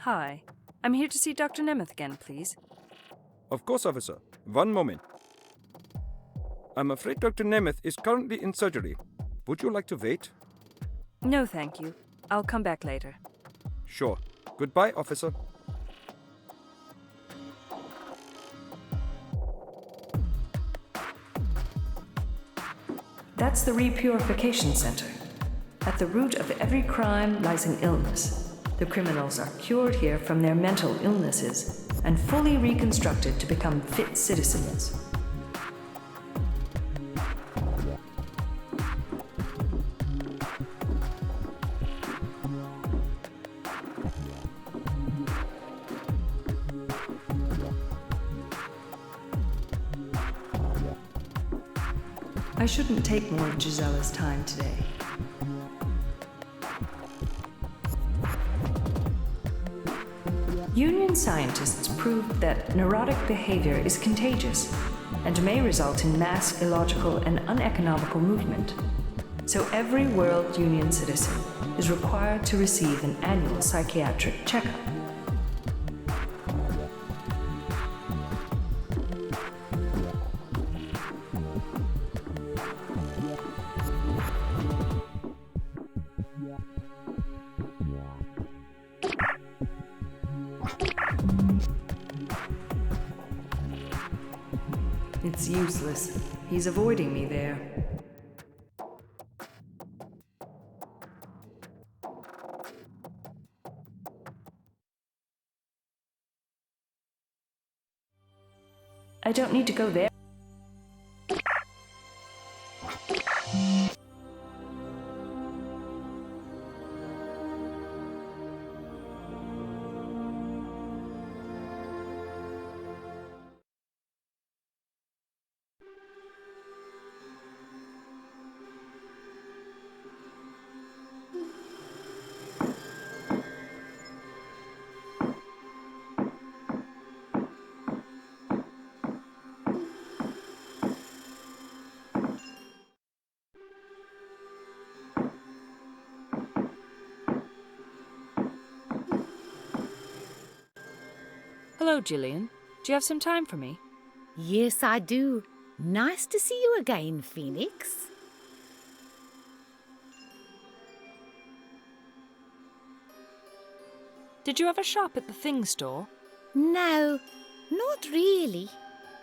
Hi. I'm here to see Dr. Nemeth again, please. Of course, officer. One moment. I'm afraid Dr. Nemeth is currently in surgery. Would you like to wait? No, thank you. I'll come back later. Sure. Goodbye, officer. That's the Repurification Center. At the root of every crime lies an illness. The criminals are cured here from their mental illnesses and fully reconstructed to become fit citizens. I shouldn't take more of Gisella's time today. Union scientists proved that neurotic behavior is contagious and may result in mass illogical and uneconomical movement. So every World Union citizen is required to receive an annual psychiatric checkup. It's useless. He's avoiding me there. I don't need to go there. Hello, Gillian. Do you have some time for me? Yes, I do. Nice to see you again, Phoenix. Did you ever shop at the Thing store? No, not really.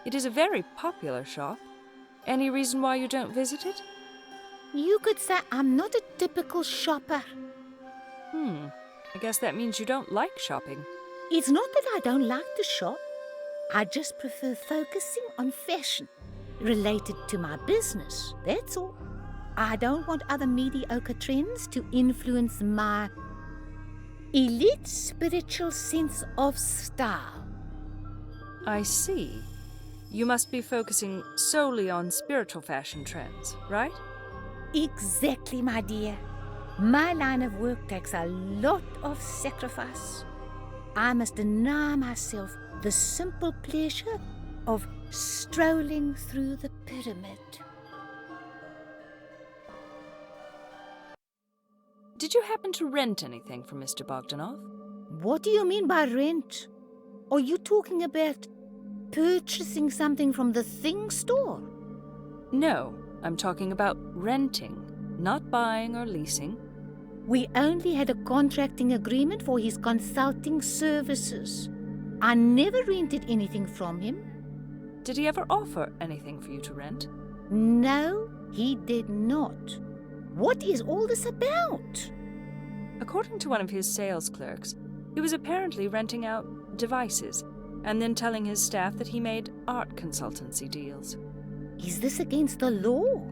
It is a very popular shop. Any reason why you don't visit it? You could say I'm not a typical shopper. I guess that means you don't like shopping. It's not that I don't like to shop. I just prefer focusing on fashion related to my business, that's all. I don't want other mediocre trends to influence my elite spiritual sense of style. I see. You must be focusing solely on spiritual fashion trends, right? Exactly, my dear. My line of work takes a lot of sacrifice. I must deny myself the simple pleasure of strolling through the pyramid. Did you happen to rent anything from Mr. Bogdanov? What do you mean by rent? Are you talking about purchasing something from the Thing store? No, I'm talking about renting, not buying or leasing. We only had a contracting agreement for his consulting services. I never rented anything from him. Did he ever offer anything for you to rent? No, he did not. What is all this about? According to one of his sales clerks, he was apparently renting out devices and then telling his staff that he made art consultancy deals. Is this against the law?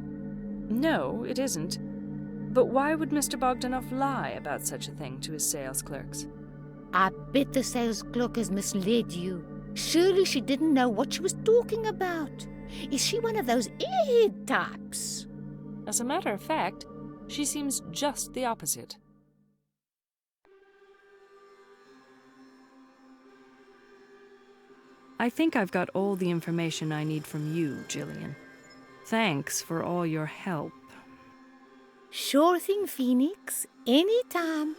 No, it isn't. But why would Mr. Bogdanov lie about such a thing to his sales clerks? I bet the sales clerk has misled you. Surely she didn't know what she was talking about. Is she one of those airhead types? As a matter of fact, she seems just the opposite. I think I've got all the information I need from you, Gillian. Thanks for all your help. Sure thing, Phoenix. Anytime.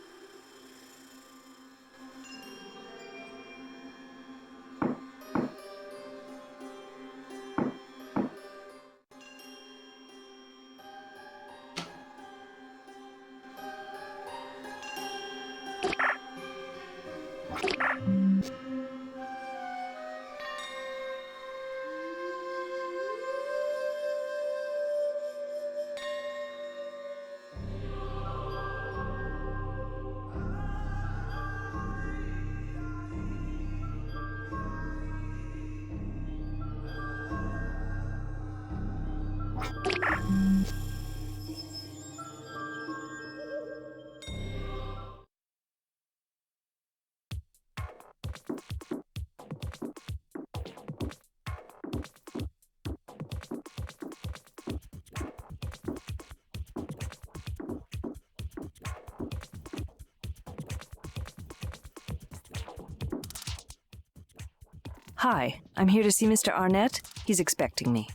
Hi, I'm here to see Mr. Arnett. He's expecting me.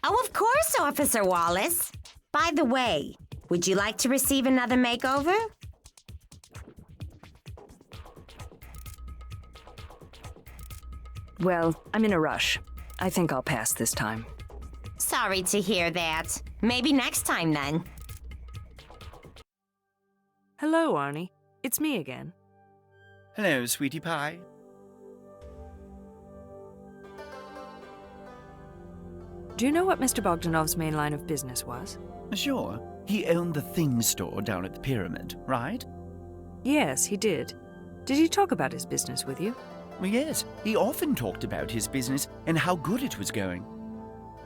Oh, of course, Officer Wallace. By the way, would you like to receive another makeover? Well, I'm in a rush. I think I'll pass this time. Sorry to hear that. Maybe next time, then. Hello, Arnie. It's me again. Hello, sweetie pie. Do you know what Mr. Bogdanov's main line of business was? Sure. He owned the thing store down at the pyramid, right? Yes, he did. Did he talk about his business with you? Well, yes. He often talked about his business and how good it was going.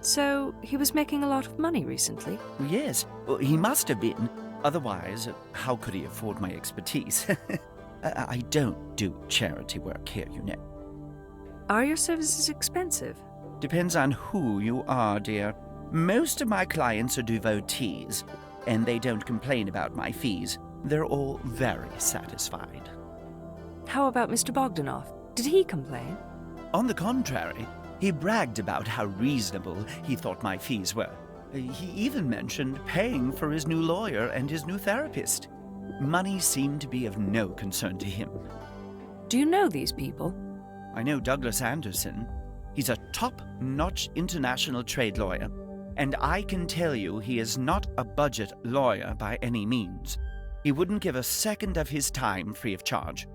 So, he was making a lot of money recently? Well, yes. Well, he must have been. Otherwise, how could he afford my expertise? I don't do charity work here, you know. Are your services expensive? Depends on who you are, dear. Most of my clients are devotees, and they don't complain about my fees. They're all very satisfied. How about Mr. Bogdanov? Did he complain? On the contrary, he bragged about how reasonable he thought my fees were. He even mentioned paying for his new lawyer and his new therapist. Money seemed to be of no concern to him. Do you know these people? I know Douglas Anderson. He's a top-notch international trade lawyer, and I can tell you he is not a budget lawyer by any means. He wouldn't give a second of his time free of charge.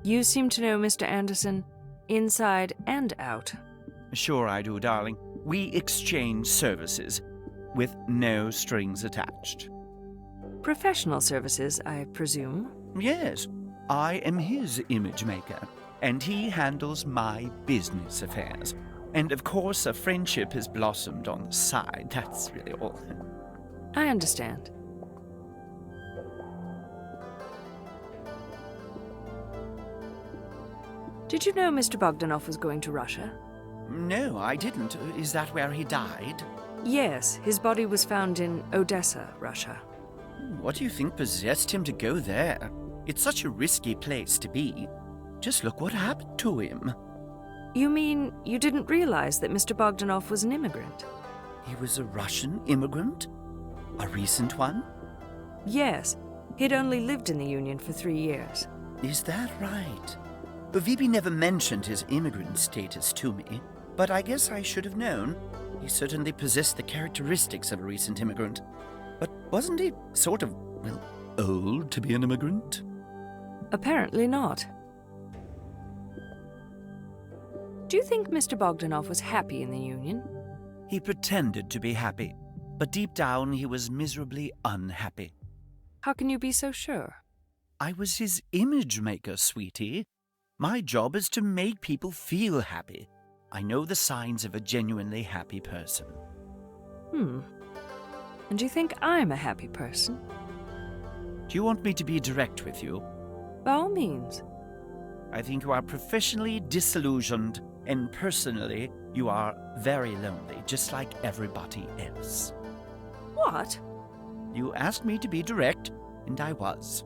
You seem to know Mr. Anderson inside and out. Sure I do, darling. We exchange services with no strings attached. Professional services, I presume? Yes, I am his image maker, and he handles my business affairs. And of course, a friendship has blossomed on the side. That's really all. I understand. Did you know Mr. Bogdanov was going to Russia? No, I didn't. Is that where he died? Yes, his body was found in Odessa, Russia. What do you think possessed him to go there? It's such a risky place to be. Just look what happened to him. You mean you didn't realize that Mr. Bogdanov was an immigrant? He was a Russian immigrant? A recent one? Yes, he'd only lived in the Union for 3 years. Is that right? Vibi never mentioned his immigrant status to me, but I guess I should have known. He certainly possessed the characteristics of a recent immigrant. But wasn't he sort of, well, old to be an immigrant? Apparently not. Do you think Mr. Bogdanov was happy in the Union? He pretended to be happy, but deep down he was miserably unhappy. How can you be so sure? I was his image maker, sweetie. My job is to make people feel happy. I know the signs of a genuinely happy person. And do you think I'm a happy person? Do you want me to be direct with you? By all means. I think you are professionally disillusioned, and personally, you are very lonely, just like everybody else. What? You asked me to be direct, and I was.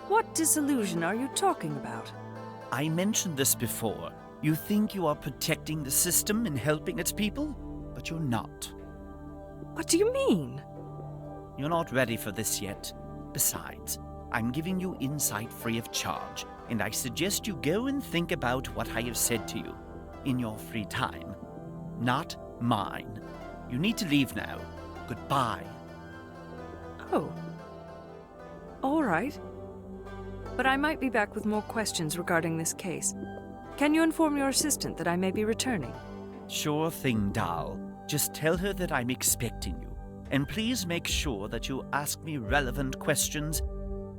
What disillusion are you talking about? I mentioned this before. You think you are protecting the system and helping its people, but you're not. What do you mean? You're not ready for this yet. Besides, I'm giving you insight free of charge, and I suggest you go and think about what I have said to you in your free time. Not mine. You need to leave now. Goodbye. Oh. All right. but I might be back with more questions regarding this case. Can you inform your assistant that I may be returning? Sure thing, doll. Just tell her that I'm expecting you. And please make sure that you ask me relevant questions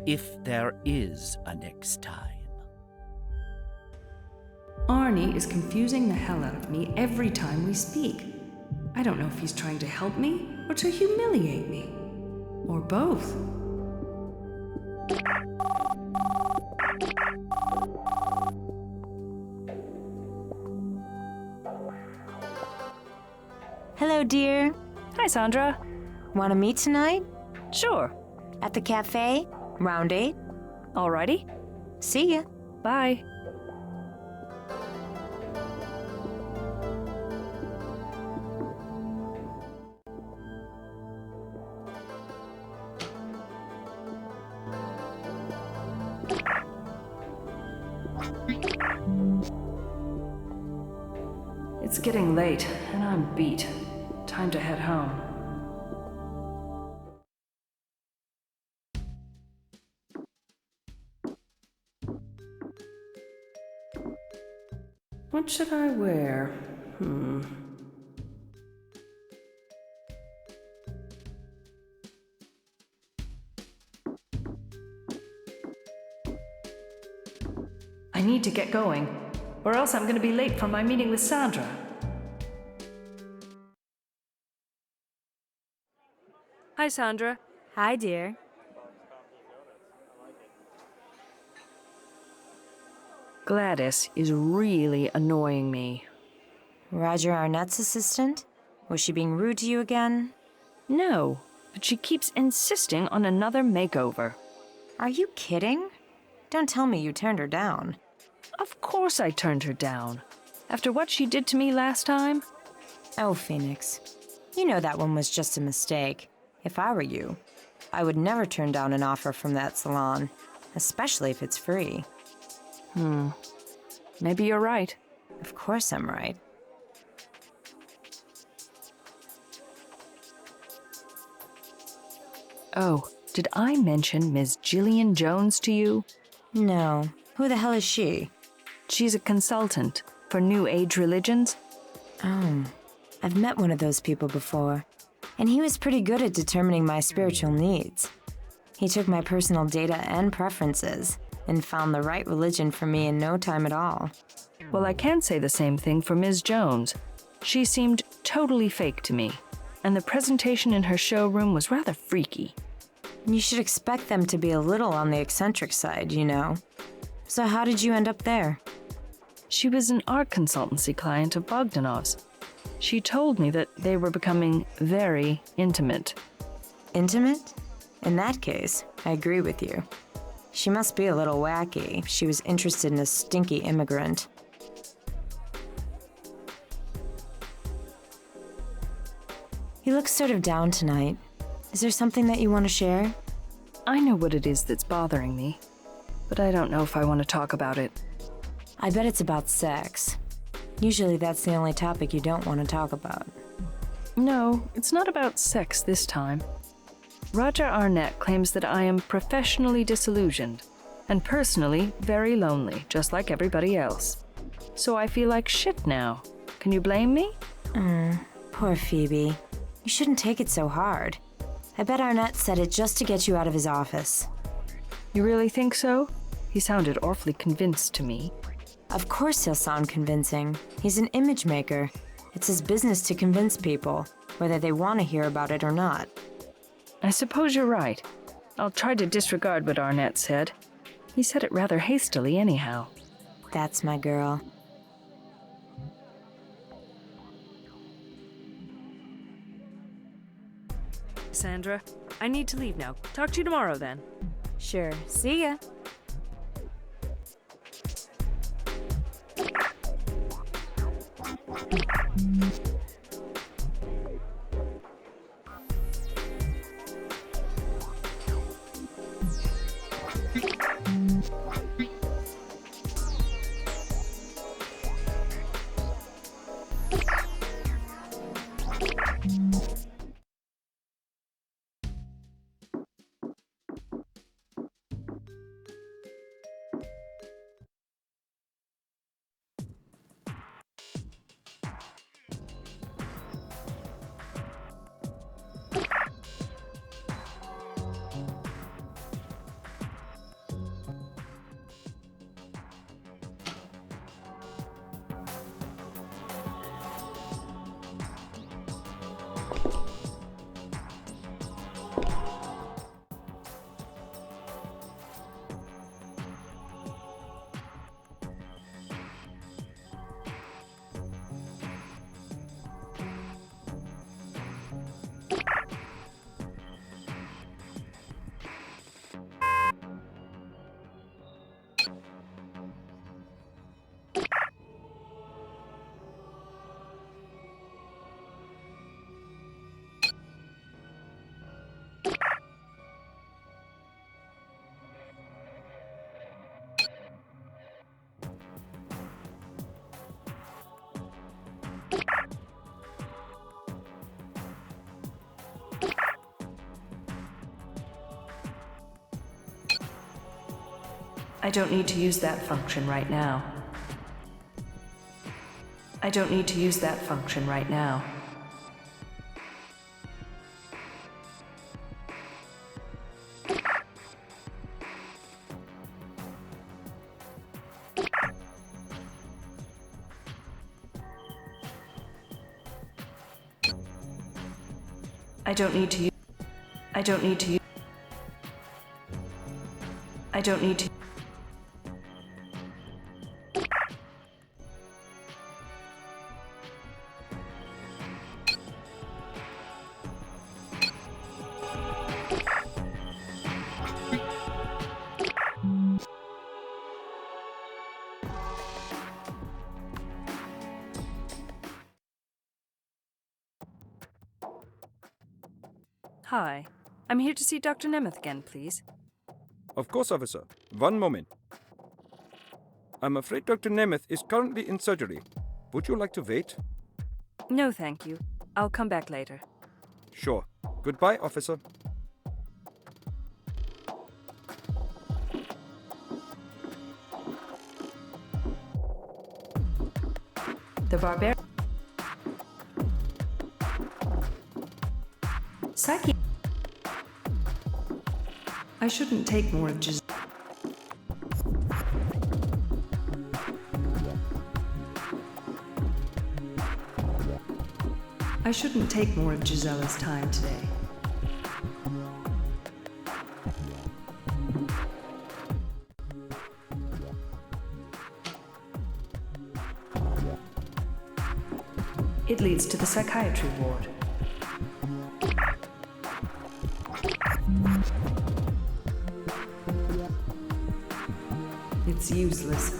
if there is a next time. Arnie is confusing the hell out of me every time we speak. I don't know if he's trying to help me or to humiliate me. Or both. Hello, dear. Hi, Sandra. Want to meet tonight? Sure. At the cafe? Round 8? Alrighty. See ya. Bye. It's getting late, and I'm beat. Time to head home. What should I wear? I need to get going, or else I'm going to be late for my meeting with Sandra. Hi, Sandra. Hi, dear. Gladys is really annoying me. Roger Arnett's assistant? Was she being rude to you again? No, but she keeps insisting on another makeover. Are you kidding? Don't tell me you turned her down. Of course I turned her down. After what she did to me last time. Oh, Phoenix. You know that one was just a mistake. If I were you, I would never turn down an offer from that salon, especially if it's free. Maybe you're right. Of course I'm right. Oh, did I mention Ms. Gillian Jones to you? No. Who the hell is she? She's a consultant for New Age religions. Oh, I've met one of those people before, and he was pretty good at determining my spiritual needs. He took my personal data and preferences and found the right religion for me in no time at all. Well, I can't say the same thing for Ms. Jones. She seemed totally fake to me, and the presentation in her showroom was rather freaky. You should expect them to be a little on the eccentric side, you know. So how did you end up there? She was an art consultancy client of Bogdanov's. She told me that they were becoming very intimate. Intimate? In that case, I agree with you. She must be a little wacky if she was interested in a stinky immigrant. You look sort of down tonight. Is there something that you want to share? I know what it is that's bothering me, but I don't know if I want to talk about it. I bet it's about sex. Usually that's the only topic you don't want to talk about. No, it's not about sex this time. Roger Arnett claims that I am professionally disillusioned and personally very lonely, just like everybody else. So I feel like shit now. Can you blame me? Poor Phoebe. You shouldn't take it so hard. I bet Arnett said it just to get you out of his office. You really think so? He sounded awfully convinced to me. Of course he'll sound convincing. He's an image maker. It's his business to convince people, whether they want to hear about it or not. I suppose you're right. I'll try to disregard what Arnett said. He said it rather hastily anyhow. That's my girl. Sandra, I need to leave now. Talk to you tomorrow then. Sure. See ya. I don't need to use that function right now. I don't need to use that function right now. I don't need to use. I don't need to use. I don't need to. Hi. I'm here to see Dr. Nemeth again, please. Of course, officer. One moment. I'm afraid Dr. Nemeth is currently in surgery. Would you like to wait? No, thank you. I'll come back later. Sure. Goodbye, officer. The barbarian. Psyche. I shouldn't take more of Giselle. I shouldn't take more of Gisella's time today. It leads to the psychiatry ward. It's useless.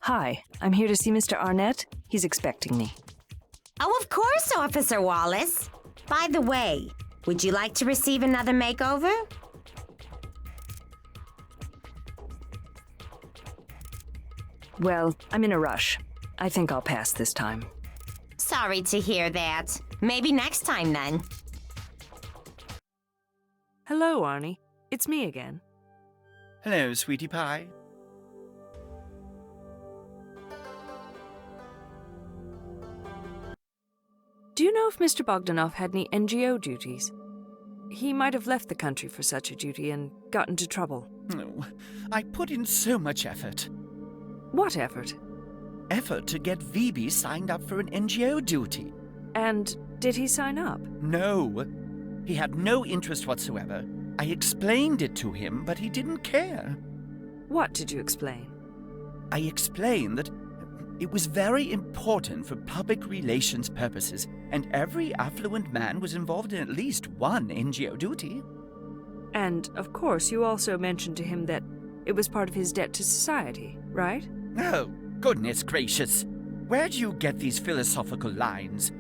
Hi. I'm here to see Mr. Arnett. He's expecting me. Oh, of course, Officer Wallace. By the way, would you like to receive another makeover? Well, I'm in a rush. I think I'll pass this time. Sorry to hear that. Maybe next time, then. Hello, Arnie. It's me again. Hello, sweetie pie. Do you know if Mr. Bogdanov had any NGO duties? He might have left the country for such a duty and got into trouble. Oh, I put in so much effort. What effort? Effort to get Phoebe signed up for an NGO duty. And did he sign up? No. He had no interest whatsoever. I explained it to him, but he didn't care. What did you explain? I explained that it was very important for public relations purposes, and every affluent man was involved in at least one NGO duty. And, of course, you also mentioned to him that it was part of his debt to society, right? Oh, goodness gracious. Where do you get these philosophical lines?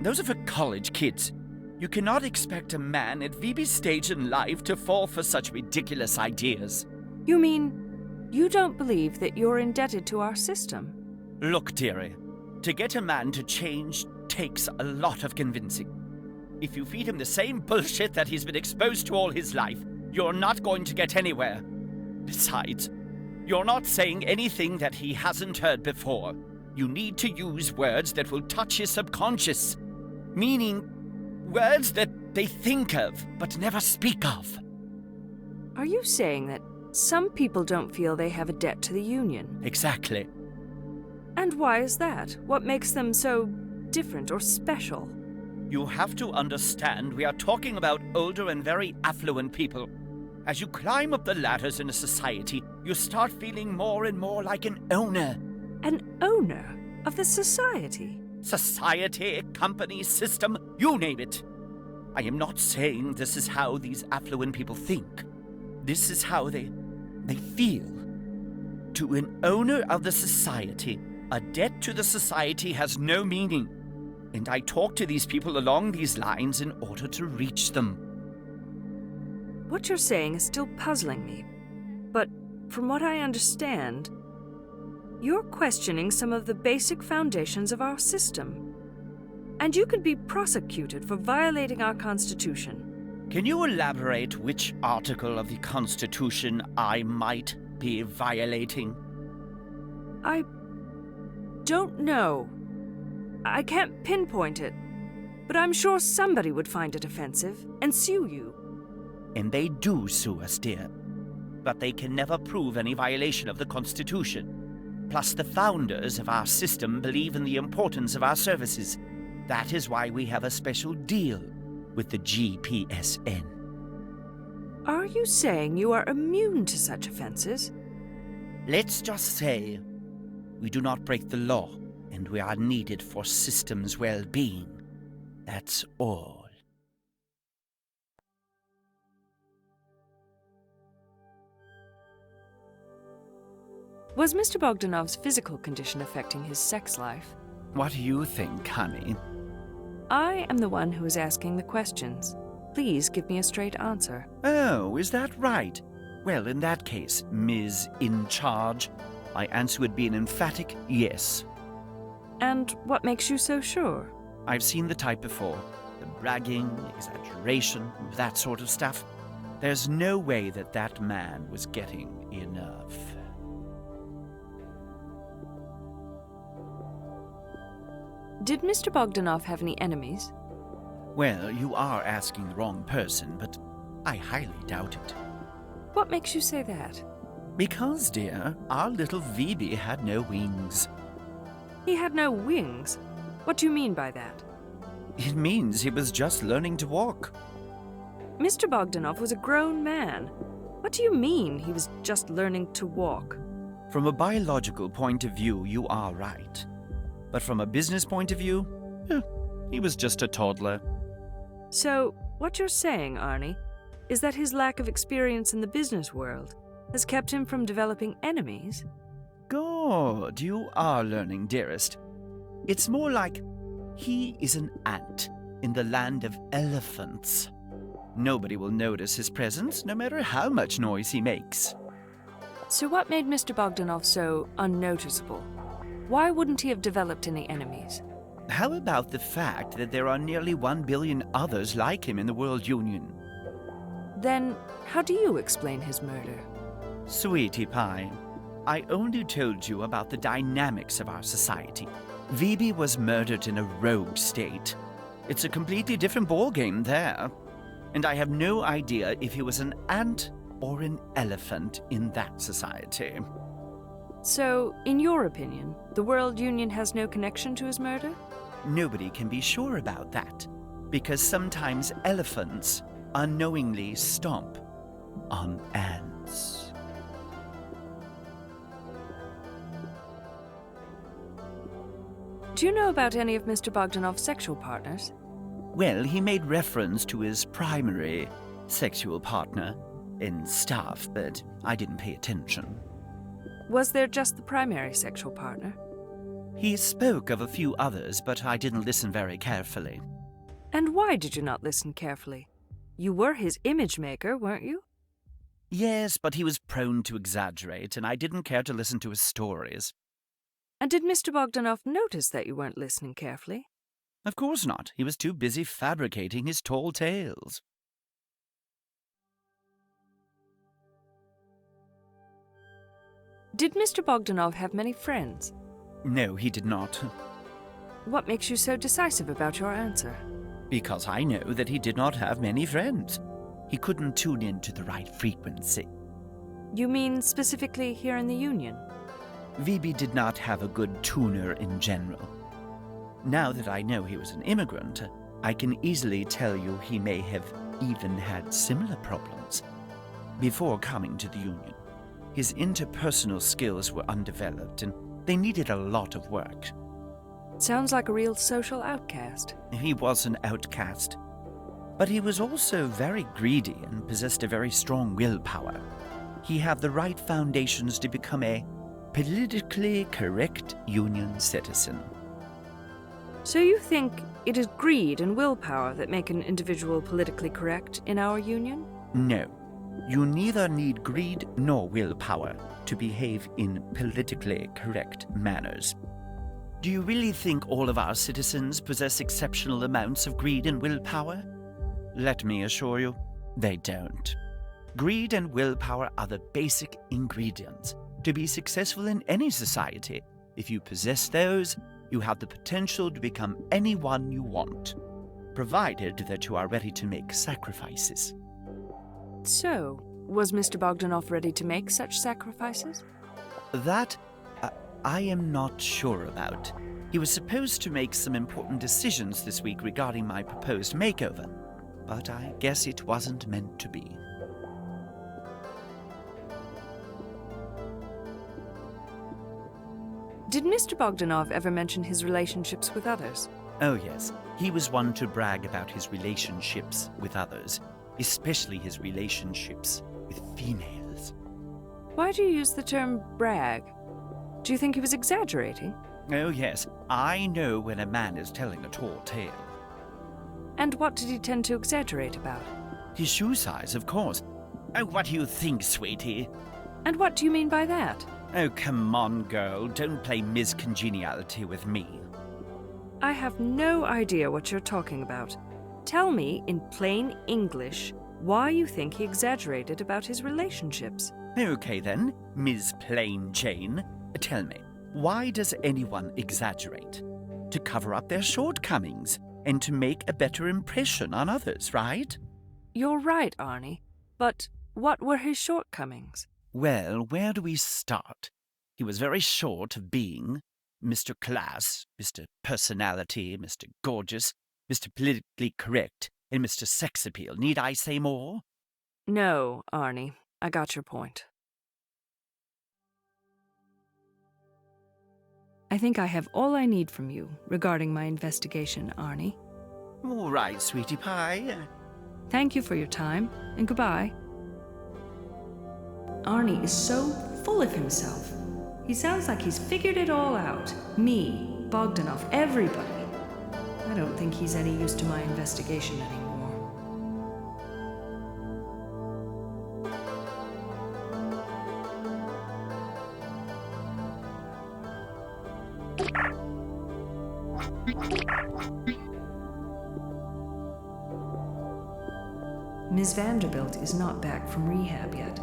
Those are for college kids. You cannot expect a man at Phoebe's stage in life to fall for such ridiculous ideas. You mean you don't believe that you're indebted to our system? Look, dearie, to get a man to change takes a lot of convincing. If you feed him the same bullshit that he's been exposed to all his life, you're not going to get anywhere. Besides, you're not saying anything that he hasn't heard before. You need to use words that will touch his subconscious, meaning words that they think of but never speak of. Are you saying that some people don't feel they have a debt to the Union? Exactly. And why is that? What makes them so different or special? You have to understand we are talking about older and very affluent people. As you climb up the ladders in a society, you start feeling more and more like an owner. An owner of the society? Society, company, system, you name it. I am not saying this is how these affluent people think. This is how they feel. To an owner of the society, A debt to the society has no meaning, and I talk to these people along these lines in order to reach them. What you're saying is still puzzling me, but from what I understand, you're questioning some of the basic foundations of our system. And you could be prosecuted for violating our Constitution. Can you elaborate which article of the Constitution I might be violating? I don't know. I can't pinpoint it, but I'm sure somebody would find it offensive and sue you. And they do sue us, dear. But they can never prove any violation of the Constitution. Plus, the founders of our system believe in the importance of our services. That is why we have a special deal with the GPSN. Are you saying you are immune to such offenses? Let's just say we do not break the law, and we are needed for system's well-being. That's all. Was Mr. Bogdanov's physical condition affecting his sex life? What do you think, honey? I am the one who is asking the questions. Please give me a straight answer. Oh, is that right? Well, in that case, Ms. In Charge, my answer would be an emphatic yes. And what makes you so sure? I've seen the type before. The bragging, exaggeration, that sort of stuff. There's no way that man was getting enough. Did Mr. Bogdanov have any enemies? Well, you are asking the wrong person, but I highly doubt it. What makes you say that? Because, dear, our little Vibi had no wings. He had no wings? What do you mean by that? It means he was just learning to walk. Mr. Bogdanov was a grown man. What do you mean he was just learning to walk? From a biological point of view, you are right. But from a business point of view, he was just a toddler. So, what you're saying, Arnie, is that his lack of experience in the business world has kept him from developing enemies? Good, you are learning, dearest. It's more like he is an ant in the land of elephants. Nobody will notice his presence, no matter how much noise he makes. So what made Mr. Bogdanov so unnoticeable? Why wouldn't he have developed any enemies? How about the fact that there are nearly 1 billion others like him in the World Union? Then, how do you explain his murder? Sweetie pie, I only told you about the dynamics of our society. Vibi was murdered in a rogue state. It's a completely different ballgame there. And I have no idea if he was an ant or an elephant in that society. So, in your opinion, the World Union has no connection to his murder? Nobody can be sure about that, because sometimes elephants unknowingly stomp on ants. Do you know about any of Mr. Bogdanov's sexual partners? Well, he made reference to his primary sexual partner and stuff, but I didn't pay attention. Was there just the primary sexual partner? He spoke of a few others, but I didn't listen very carefully. And why did you not listen carefully? You were his image maker, weren't you? Yes, but he was prone to exaggerate, and I didn't care to listen to his stories. And did Mr. Bogdanov notice that you weren't listening carefully? Of course not. He was too busy fabricating his tall tales. Did Mr. Bogdanov have many friends? No, he did not. What makes you so decisive about your answer? Because I know that he did not have many friends. He couldn't tune in to the right frequency. You mean specifically here in the Union? Vibi did not have a good tuner in general. Now that I know he was an immigrant, I can easily tell you he may have even had similar problems. Before coming to the Union, his interpersonal skills were undeveloped and they needed a lot of work. Sounds like a real social outcast. He was an outcast, but he was also very greedy and possessed a very strong willpower. He had the right foundations to become a politically correct Union citizen. So you think it is greed and willpower that make an individual politically correct in our union? No, you neither need greed nor willpower to behave in politically correct manners. Do you really think all of our citizens possess exceptional amounts of greed and willpower? Let me assure you, they don't. Greed and willpower are the basic ingredients to be successful in any society. If you possess those, you have the potential to become anyone you want, provided that you are ready to make sacrifices. So, was Mr. Bogdanov ready to make such sacrifices? That I am not sure about. He was supposed to make some important decisions this week regarding my proposed makeover, but I guess it wasn't meant to be. Did Mr. Bogdanov ever mention his relationships with others? Oh yes, he was one to brag about his relationships with others, especially his relationships with females. Why do you use the term brag? Do you think he was exaggerating? Oh yes, I know when a man is telling a tall tale. And what did he tend to exaggerate about? His shoe size, of course. Oh, what do you think, sweetie? And what do you mean by that? Oh, come on, girl, don't play Ms. Congeniality with me. I have no idea what you're talking about. Tell me, in plain English, why you think he exaggerated about his relationships. Okay then, Ms. Plain Jane, tell me, why does anyone exaggerate? To cover up their shortcomings and to make a better impression on others, right? You're right, Arnie. But what were his shortcomings? Well, where do we start? He was very short of being Mr. Class, Mr. Personality, Mr. Gorgeous, Mr. Politically Correct, and Mr. Sex Appeal. Need I say more? No, Arnie. I got your point. I think I have all I need from you regarding my investigation, Arnie. All right, sweetie pie. Thank you for your time, and goodbye. Arnie is so full of himself. He sounds like he's figured it all out. Me, Bogdanov, everybody. I don't think he's any use to my investigation anymore. Ms. Vanderbilt is not back from rehab yet.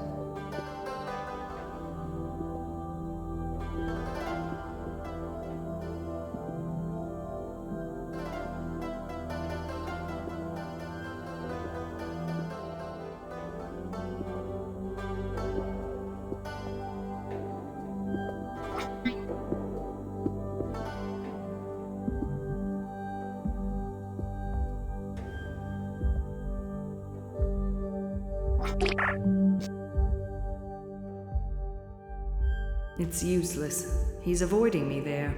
It's useless. He's avoiding me there.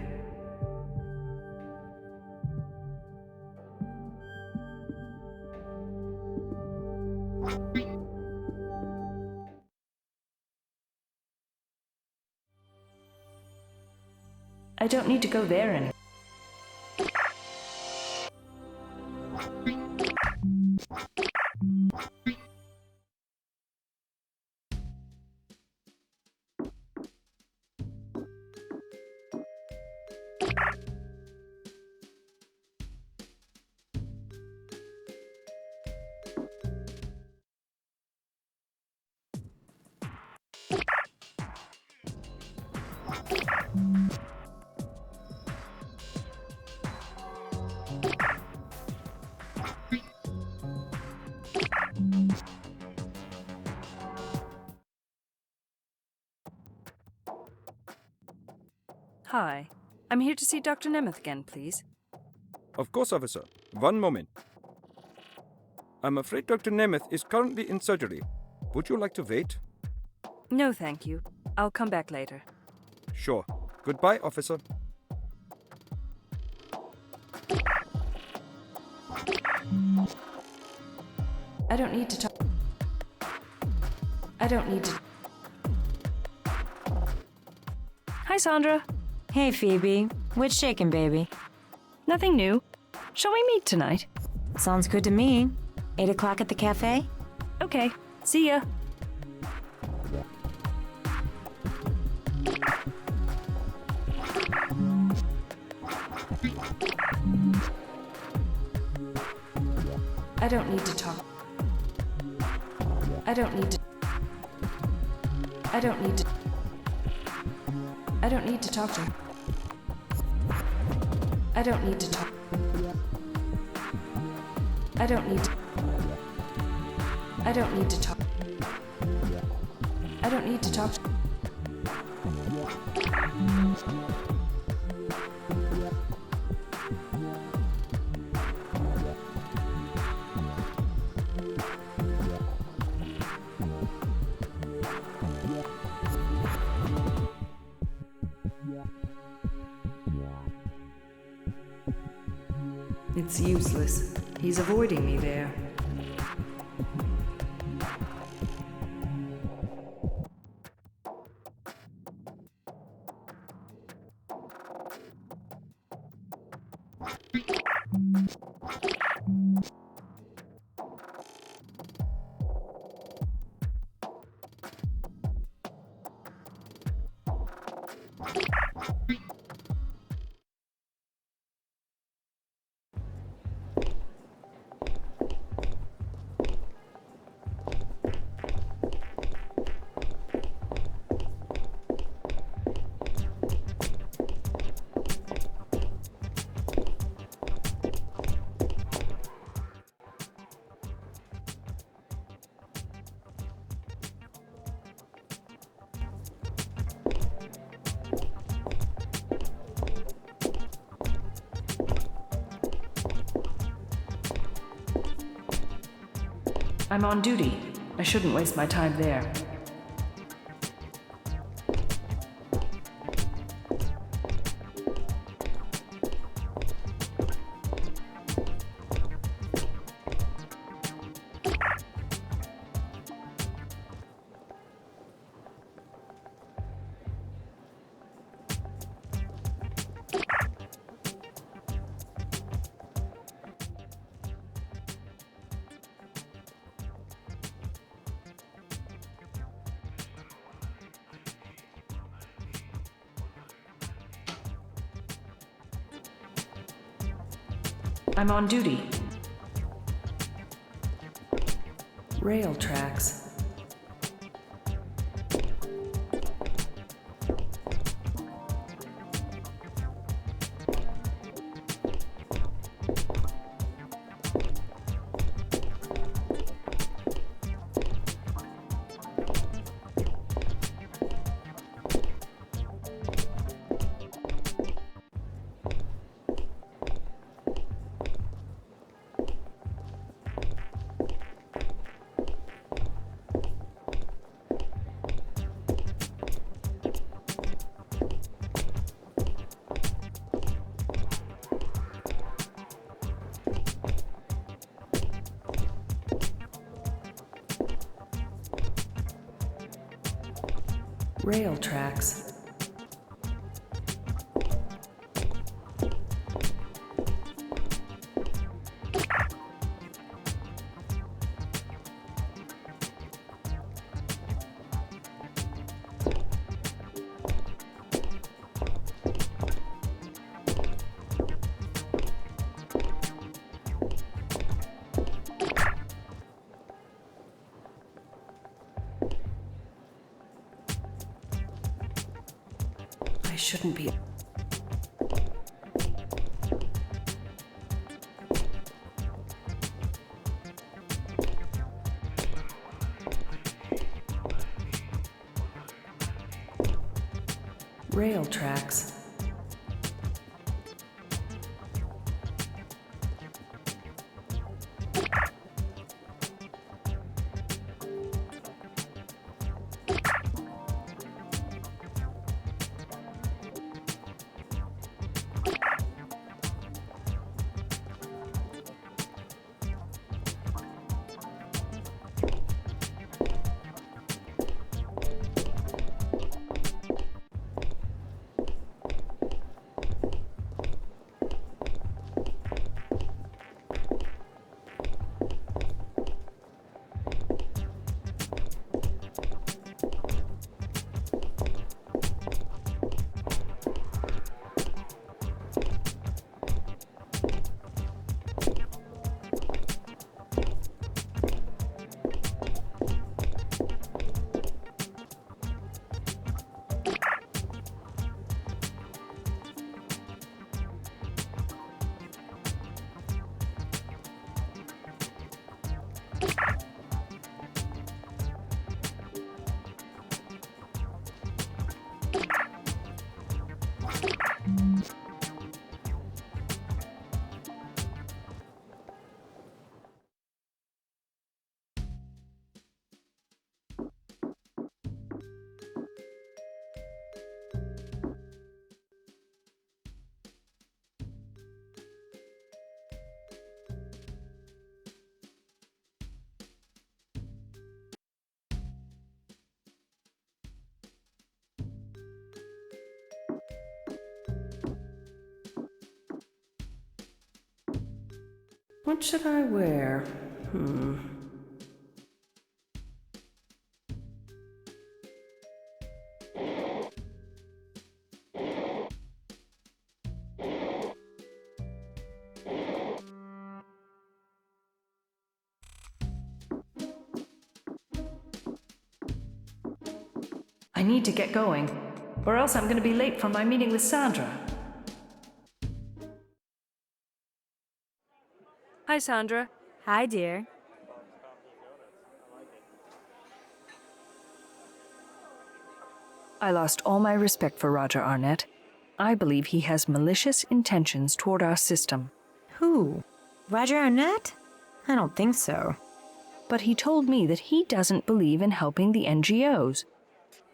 I don't need to go there anymore. Hi. I'm here to see Dr. Nemeth again, please. Of course, officer. One moment. I'm afraid Dr. Nemeth is currently in surgery. Would you like to wait? No, thank you. I'll come back later. Sure. Goodbye, officer. I don't need to talk. I don't need to. Hi, Sandra. Hey, Phoebe. What's shaking, baby? Nothing new. Shall we meet tonight? Sounds good to me. 8 o'clock at the cafe? Okay. See ya. I don't need to talk. I don't need to. I don't need to. I don't need to talk to her. I don't need to talk. I don't need to. I don't need to talk. I don't need to talk. It's useless. He's avoiding me there. I'm on duty. I shouldn't waste my time there. I'm on duty. Rail tracks. Rail tracks. I shouldn't be. Rail tracks. What should I wear? I need to get going, or else I'm going to be late for my meeting with Sandra. Hi, Sandra. Hi, dear. I lost all my respect for Roger Arnett. I believe he has malicious intentions toward our system. Who? Roger Arnett? I don't think so. But he told me that he doesn't believe in helping the NGOs.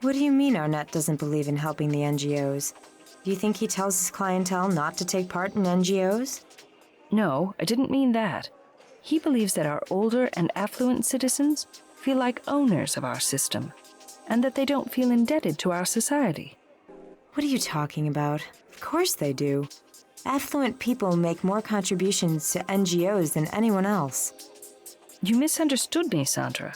What do you mean Arnett doesn't believe in helping the NGOs? Do you think he tells his clientele not to take part in NGOs? No, I didn't mean that. He believes that our older and affluent citizens feel like owners of our system, and that they don't feel indebted to our society. What are you talking about? Of course they do. Affluent people make more contributions to NGOs than anyone else. You misunderstood me, Sandra.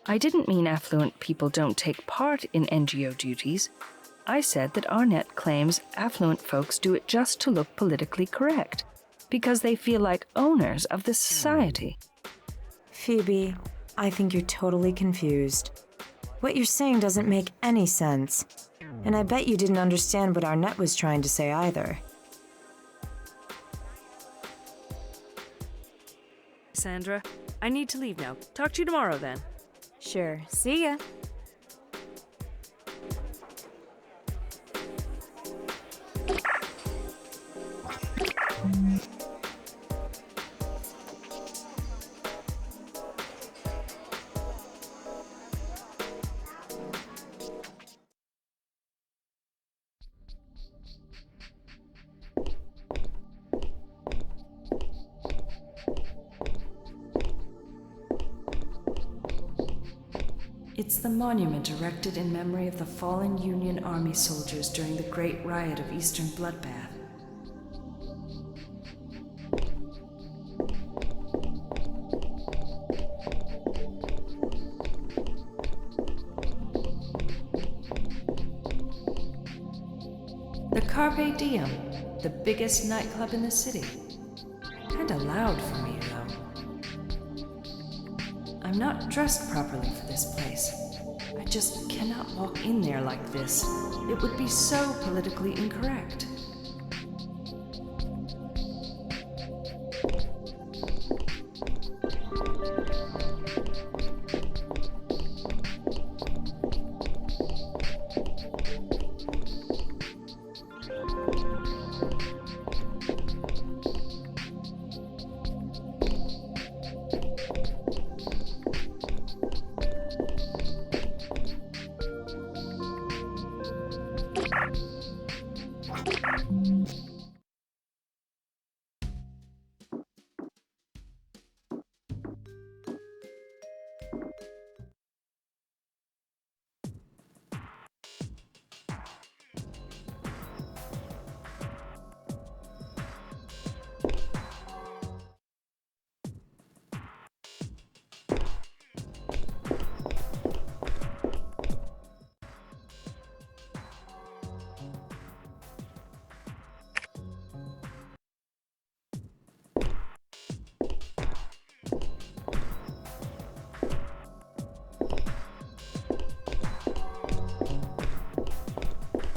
I didn't mean affluent people don't take part in NGO duties. I said that Arnett claims affluent folks do it just to look politically correct, because they feel like owners of the society. Phoebe, I think you're totally confused. What you're saying doesn't make any sense. And I bet you didn't understand what Arnett was trying to say either. Sandra, I need to leave now. Talk to you tomorrow then. Sure. See ya. It's the monument erected in memory of the fallen Union Army soldiers during the Great Riot of Eastern Bloodbath. The Carpe Diem, the biggest nightclub in the city. Kinda loud for me, though. I'm not dressed properly for this place. I just cannot walk in there like this. It would be so politically incorrect.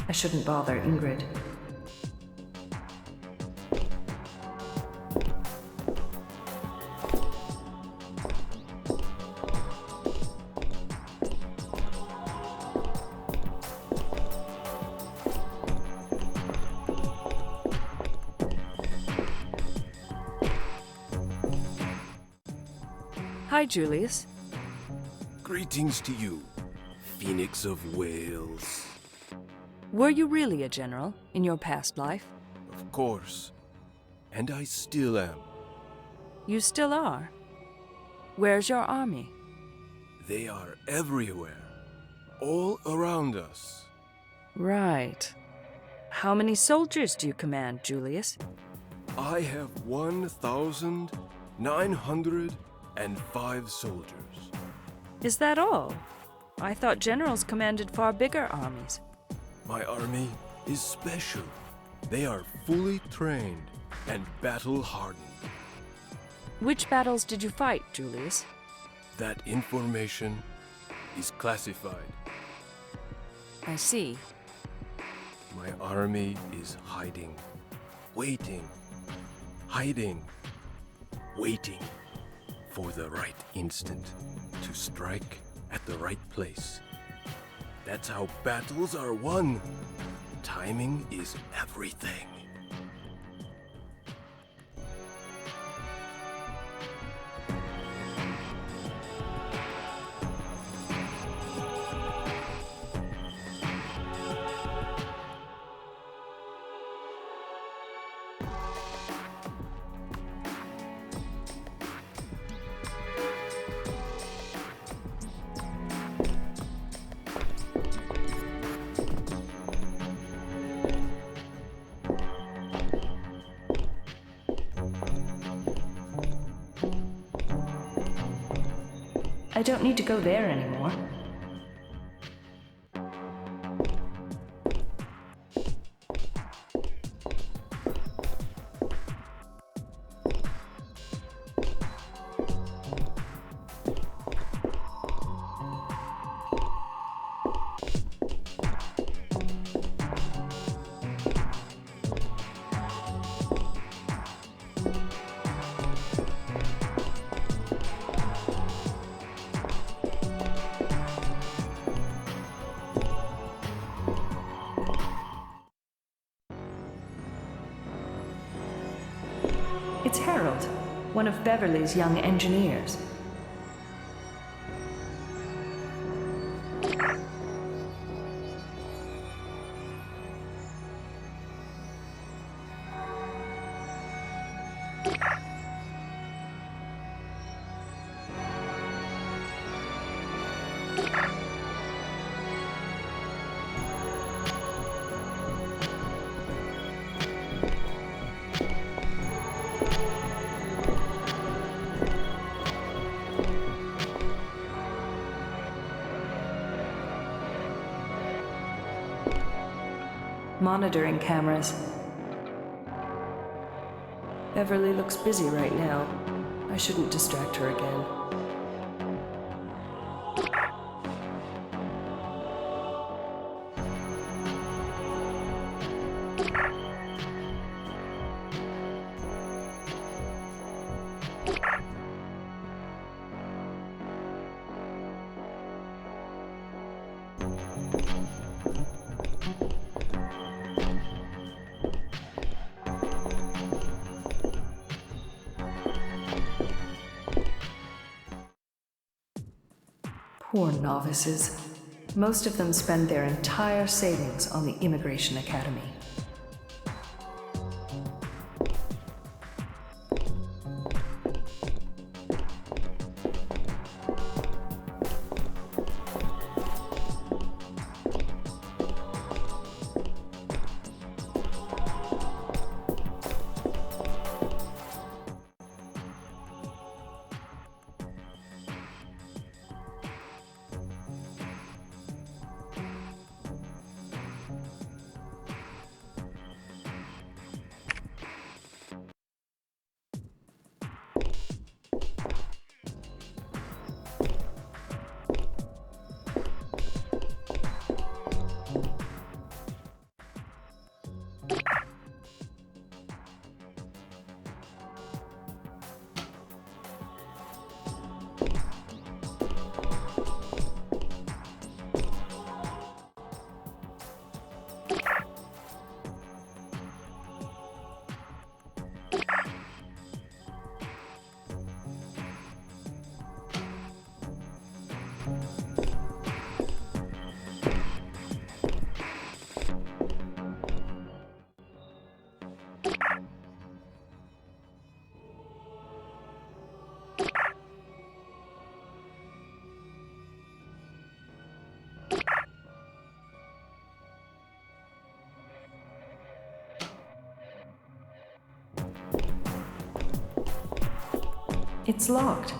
I shouldn't bother Ingrid. Hi, Julius. Greetings to you, Phoenix of Wales. Were you really a general in your past life? Of course. And I still am. You still are? Where's your army? They are everywhere. All around us. Right. How many soldiers do you command, Julius? I have 905 soldiers. Is that all? I thought generals commanded far bigger armies. My army is special. They are fully trained and battle-hardened. Which battles did you fight, Julius? That information is classified. I see. My army is hiding, waiting, hiding, waiting for the right instant to strike at the right place. That's how battles are won. Timing is everything. I don't need to go there anymore. It's Harold, one of Beverly's young engineers. Monitoring cameras. Beverly looks busy right now. I shouldn't distract her again. Poor novices. Most of them spend their entire savings on the Immigration Academy. It's locked.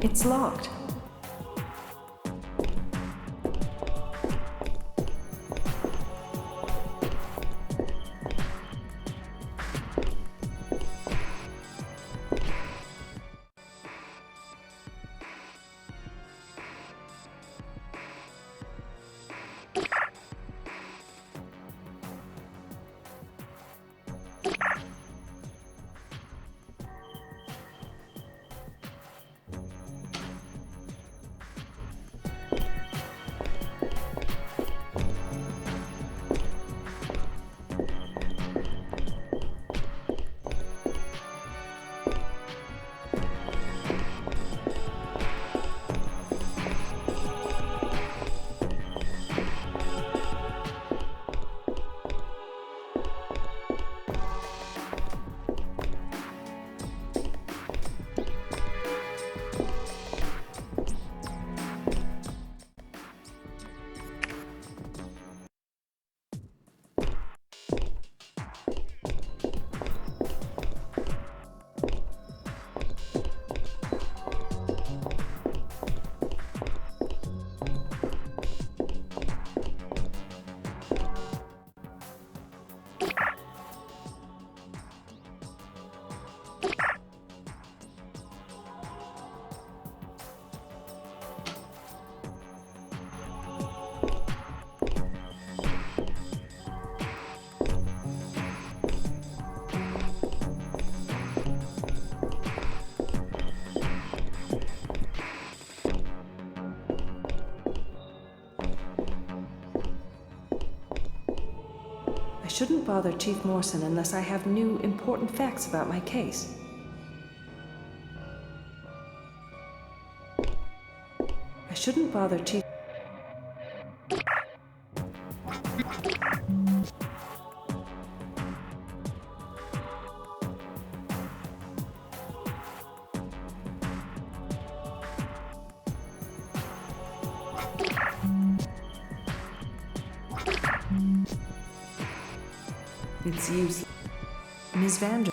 It's locked. I shouldn't bother Chief Morrison unless I have new, important facts about my case. I shouldn't bother Chief... It's useless. Ms. Vander.